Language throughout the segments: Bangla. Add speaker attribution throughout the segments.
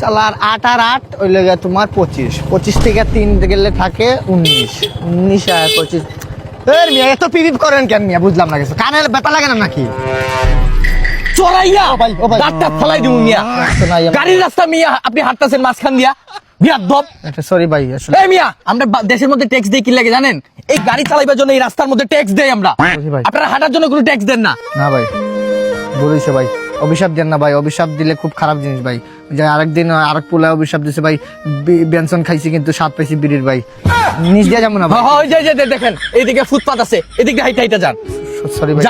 Speaker 1: সালার 8 আর 8 ওই লাগে তোমার 25 থেকে 3 গেলে থাকে 19 আর 25 এর মিয়া এত পিরিপ করেন কেন মিয়া বুঝলাম না কিছু কানে ব্যাপার লাগে না নাকি
Speaker 2: চড়াইয়া
Speaker 1: ও ভাই
Speaker 2: ডাক্তার ফলাই দিমু মিয়া গাড়ির রাস্তা মিয়া আপনি হাঁটতাছেন মাঝখান দিয়া বিয়াদব
Speaker 1: এটা সরি ভাই আসলে
Speaker 2: এই মিয়া আমরা দেশের মধ্যে ট্যাক্স দেই কি লাগে জানেন এই গাড়ি চালাইবার জন্য এই রাস্তার মধ্যে ট্যাক্স দেই আমরা
Speaker 1: ভাই।
Speaker 2: আপনারা হাঁটার জন্য কোনো ট্যাক্স দেন না
Speaker 1: না ভাই বলিস ভাই অভিশাপ দেন না ভাই অভিশাপ দিলে খুব খারাপ জিনিস ভাই যে আরেকদিন আরেক পোলা অভিশাপ দিছে ভাই বেনসন খাইছি কিন্তু স্বাদ পাইছি বিড়ির ভাই নিজ দিয়া যাবো না ভাই
Speaker 2: ওই যে দেখেন এইদিকে ফুটপাত আছে এদিকে হাইটা হাইটা যান
Speaker 1: সরি ভাই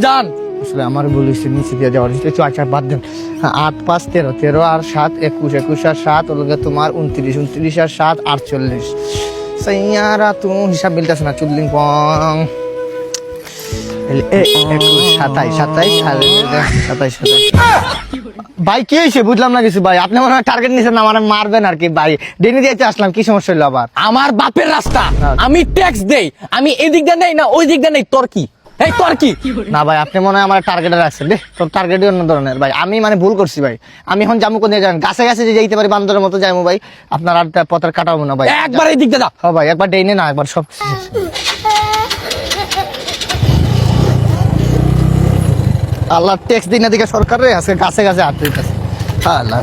Speaker 2: যান
Speaker 1: আসলে আমার বলিস নিচে দিয়ে যাওয়ার একটু আচার বাদ দেন 8 5 13 13 আর 7 21 আর 7 ওলগে তোমার 29 আর 7 48 সাইয়ারা তুমি হিসাব মিলতাছ না চুদলিং পং 27 ভাই কি হয়েছে বুঝলাম না কিছু ভাই আপনি মনে হয় টার্গেট নিছেন আমার মারবেন আর কি ভাই ডেনি দিয়েছে আসলাম কি সমস্যা হলো আবার
Speaker 2: আমার বাপের রাস্তা আমি ট্যাক্স দেই আমি এদিক দিয়ে নেই না ওই দিক দিয়ে নেই তোর কি এই তোর কি
Speaker 1: না ভাই আপনি মনে হয় আমার টার্গেটে রাখছেন রে তোর টার্গেটই অন্য ধরনের ভাই আমি মানে ভুল করছি ভাই আমি এখন যাবো কোন জায়গায় গাছে গাছে যে যাইতে পারি বান্দরের মতো যাইমু ভাই আপনার আর পথের কাটাবো না ভাই
Speaker 2: একবার এই দিক দিয়ে যা
Speaker 1: হ্যাঁ ভাই একবার ডেইনে না একবার সব আল্লাহ ট্যাক্স দিন দিকে সরকারে আজকে গাছে গাছে হাত দিতেছে আল্লাহ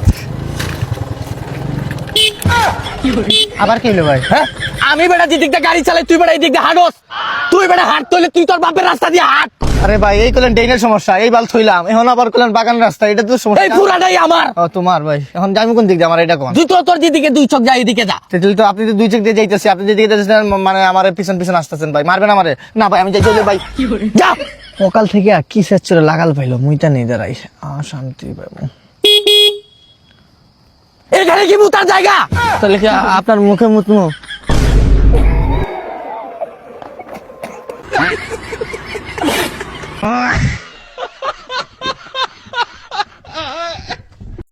Speaker 1: আবার কি হলো ভাই
Speaker 2: হ্যাঁ আমি বেটা যে দিক দিয়ে গাড়ি চালাই তুই বেটা এই দিক দিয়ে হাঁটস তুই বেটা হাঁটতে হলে তুই তোর বাপের রাস্তা দিয়ে হাঁট
Speaker 1: আরে ভাই এই কলেন ডেইনের সমস্যা এই বাল থইলাম এখন আবার কলেন বাগান রাস্তা এটা তো
Speaker 2: এই
Speaker 1: সমস্যা
Speaker 2: পুরাটাই আমার
Speaker 1: ও তোমার ভাই এখন যাইমু কোন দিক দিয়ে আমার এটা কোন
Speaker 2: তুই তো তোর যেদিকে দুই চোখ যায় এদিকে যা
Speaker 1: তাহলে তো আপনি তো দুই চোখ দিয়ে যাইতেছি আপনি যেদিকে যাইতেছেন মানে আমার পিছন পিছন আসতেছেন ভাই মারবেন আমারে না ভাই আমি যাই চলে ভাই
Speaker 2: যা
Speaker 1: সকাল থেকে কি সেচরে লাগাল পাইলো মুইটা নেই দাঁড়াই শান্তি পাবো
Speaker 2: এখানে কি মুতার জায়গা
Speaker 1: তাহলে কি আপনার মুখে মুতমু